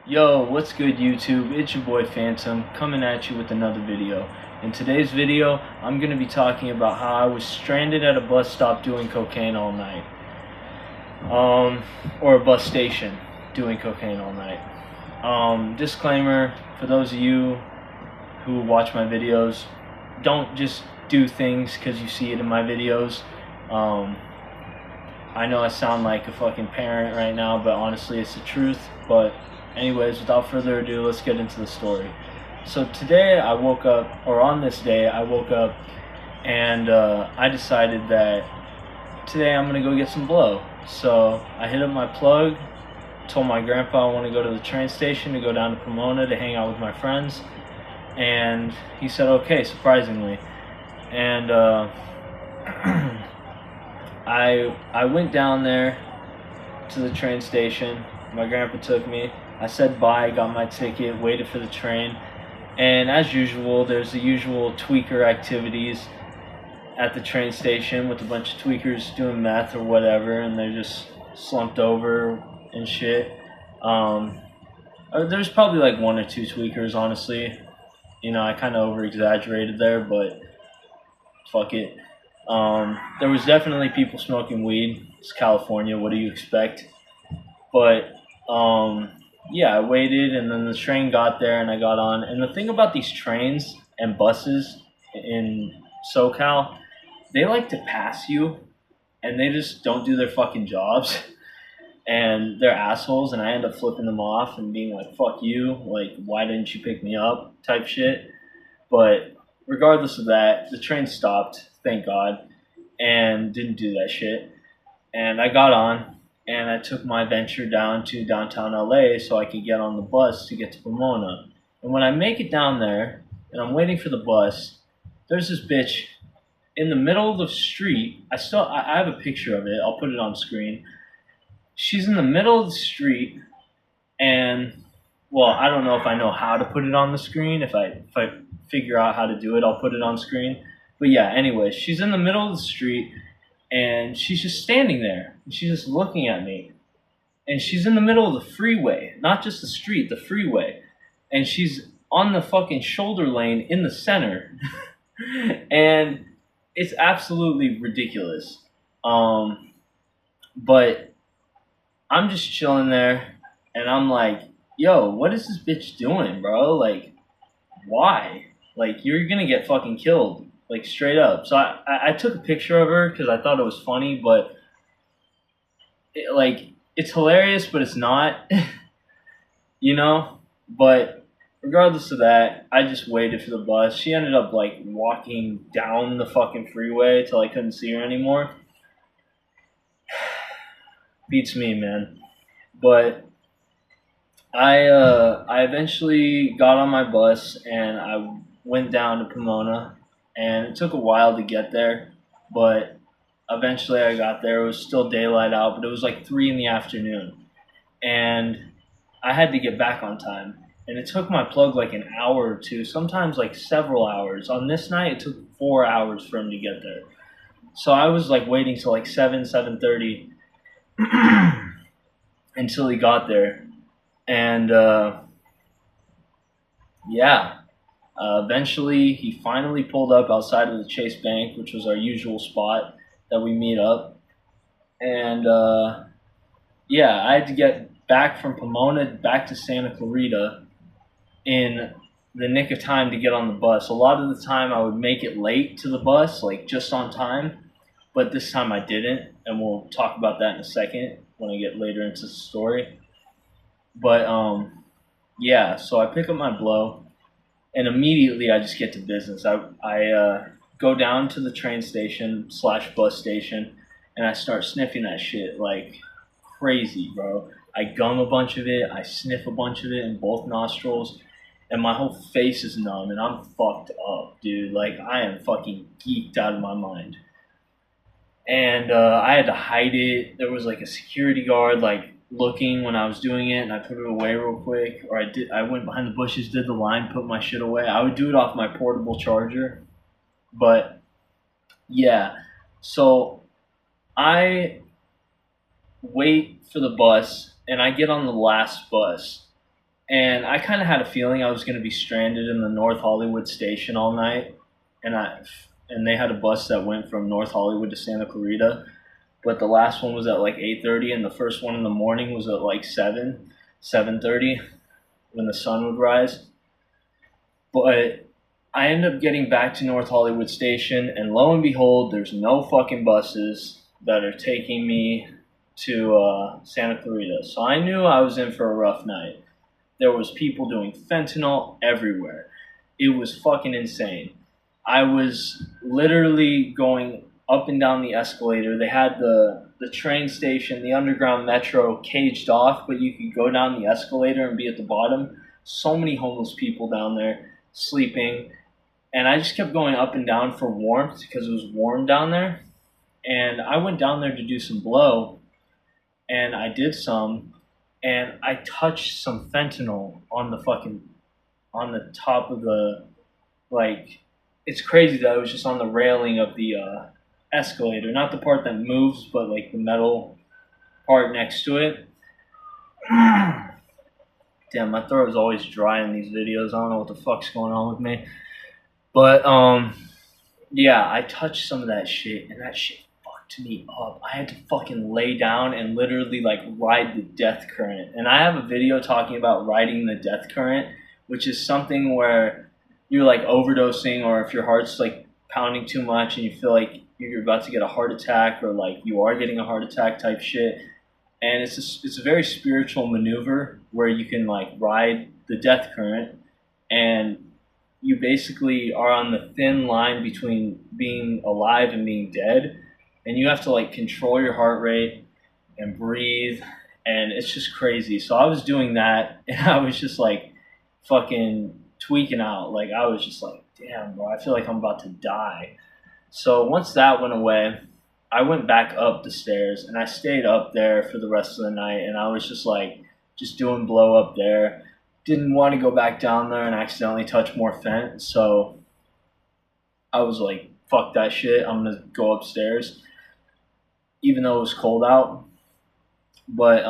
Yo, what's good YouTube? It's your boy Phantom coming at you with another video. In today's video, I'm going to be talking about how I was stranded at a bus stop doing cocaine all night. Or a bus station doing cocaine all night. Disclaimer, for those of you who watch my videos, don't just do things because you see it in my videos. I know I sound like a fucking parent right now, but honestly it's the truth. But anyways, without further ado, let's get into the story. So today I woke up, or on this day I woke up and I decided that today I'm gonna go get some blow. So I hit up my plug, told my grandpa I want to go to the train station to go down to Pomona to hang out with my friends, and he said okay, surprisingly. And I went down there to the train station. My grandpa took me. I said bye, got my ticket, waited for the train, and as usual, there's the usual tweaker activities at the train station with a bunch of tweakers doing meth or whatever, and they're just slumped over and shit. There's probably like one or two tweakers, honestly. You know, I kind of over-exaggerated there, but fuck it. There was definitely people smoking weed. It's California, what do you expect? But yeah, I waited, and then the train got there, and I got on. And the thing about these trains and buses in SoCal, they like to pass you, and they just don't do their fucking jobs. And they're assholes, and I end up flipping them off and being like, fuck you, like, why didn't you pick me up, type shit. But regardless of that, the train stopped, thank God, and didn't do that shit. And I got on, and I took my venture down to downtown LA so I could get on the bus to get to Pomona. And when I make it down there, and I'm waiting for the bus, there's this bitch in the middle of the street. I have a picture of it, I'll put it on screen. She's in the middle of the street, and, well, I don't know if I know how to put it on the screen. If I figure out how to do it, I'll put it on screen. But yeah, anyway, she's in the middle of the street, and she's just standing there. And she's just looking at me. And she's in the middle of the freeway, not just the street, the freeway. And she's on the fucking shoulder lane in the center. And it's absolutely ridiculous. But I'm just chilling there, and I'm like, yo, what is this bitch doing, bro? Like, why? Like, you're gonna get fucking killed, like, straight up. So I took a picture of her because I thought it was funny, but it's hilarious, but it's not, you know. But regardless of that, I just waited for the bus. She ended up like walking down the fucking freeway till I couldn't see her anymore. Beats me, man. But I eventually got on my bus, and I went down to Pomona, and it took a while to get there, but eventually I got there. It was still daylight out, but it was like 3 in the afternoon, and I had to get back on time, and it took my plug like an hour or two, sometimes like several hours. On this night, it took 4 hours for him to get there. So I was like waiting till like 7:30 until he got there. And yeah, eventually he finally pulled up outside of the Chase Bank, which was our usual spot that we meet up. And yeah, I had to get back from Pomona back to Santa Clarita in the nick of time to get on the bus. A lot of the time I would make it late to the bus, like just on time. But this time I didn't, and we'll talk about that in a second when I get later into the story. But yeah, so I pick up my blow, and immediately I just get to business. I go down to the train station / bus station, and I start sniffing that shit like crazy, bro. I gum a bunch of it, I sniff a bunch of it in both nostrils, and my whole face is numb, and I'm fucked up, dude. Like, I am fucking geeked out of my mind. And I had to hide it. There was like a security guard like looking when I was doing it, and I put it away real quick. Or I went behind the bushes, did the line, put my shit away. I would do it off my portable charger. But yeah, so I wait for the bus, and I get on the last bus. And I kind of had a feeling I was going to be stranded in the North Hollywood station all night, and they had a bus that went from North Hollywood to Santa Clarita, but the last one was at like 8:30, and the first one in the morning was at like 7:30, when the sun would rise. But I ended up getting back to North Hollywood Station, and lo and behold, there's no fucking buses that are taking me to Santa Clarita. So I knew I was in for a rough night. There was people doing fentanyl everywhere. It was fucking insane. I was literally going up and down the escalator. They had the train station, the underground metro caged off, but you could go down the escalator and be at the bottom. So many homeless people down there sleeping. And I just kept going up and down for warmth because it was warm down there. And I went down there to do some blow, and I did some, and I touched some fentanyl on the top of the, like, it's crazy that it was just on the railing of the escalator, not the part that moves, but like the metal part next to it. Damn, my throat is always dry in these videos. I don't know what the fuck's going on with me. But yeah, I touched some of that shit, and that shit fucked me up. I had to fucking lay down and literally like ride the death current. And I have a video talking about riding the death current, which is something where you're like overdosing, or if your heart's like pounding too much and you feel like you're about to get a heart attack, or like you are getting a heart attack type shit. And it's a very spiritual maneuver where you can like ride the death current, and you basically are on the thin line between being alive and being dead, and you have to like control your heart rate and breathe, and it's just crazy. So I was doing that, and I was just like fucking tweaking out. Like I was just like, damn, bro, I feel like I'm about to die. So once that went away, I went back up the stairs, and I stayed up there for the rest of the night, and I was just like just doing blow up there. Didn't want to go back down there and accidentally touch more fent, so I was like, fuck that shit, I'm gonna go upstairs, even though it was cold out. But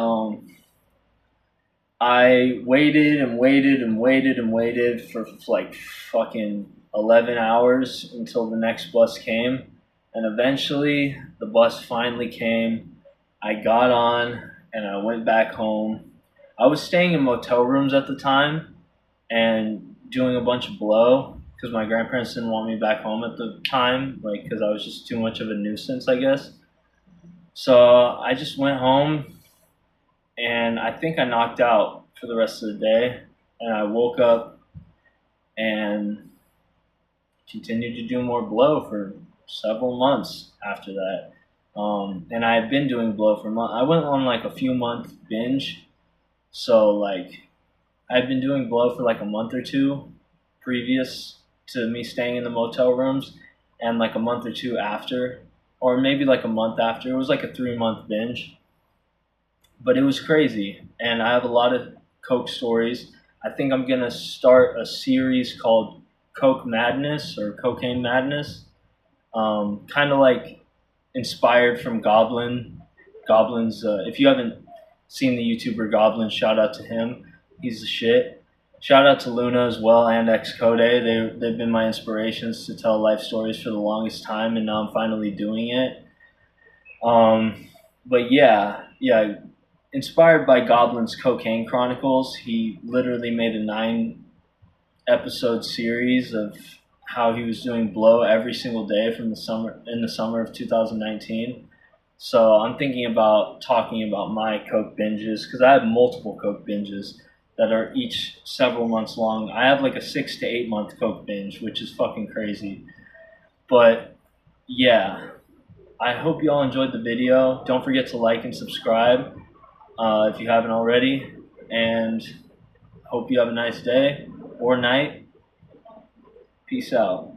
I waited and waited and waited and waited for like fucking 11 hours until the next bus came, and eventually the bus finally came. I got on and I went back home. I was staying in motel rooms at the time and doing a bunch of blow because my grandparents didn't want me back home at the time, like because I was just too much of a nuisance, I guess. So I just went home, and I think I knocked out for the rest of the day, and I woke up and continued to do more blow for several months after that. And I had been doing blow for months. I went on like a few month binge. So like I'd been doing blow for like a month or two previous to me staying in the motel rooms, and like a month or two after, or maybe like a month after. It was like a 3-month binge. But it was crazy, and I have a lot of coke stories. I think I'm gonna start a series called Coke Madness or Cocaine Madness, kind of like inspired from Goblin's. If you haven't seen the YouTuber Goblin, shout out to him. He's the shit. Shout out to Luna as well, and Xcode. They've been my inspirations to tell life stories for the longest time, and now I'm finally doing it. But yeah, inspired by Goblin's Cocaine Chronicles, he literally made a 9-episode series of how he was doing blow every single day from in the summer of 2019. So I'm thinking about talking about my coke binges, because I have multiple coke binges that are each several months long. I have like a 6 to 8 month coke binge, which is fucking crazy. But yeah, I hope you all enjoyed the video. Don't forget to like and subscribe if you haven't already, and hope you have a nice day or night. Peace out.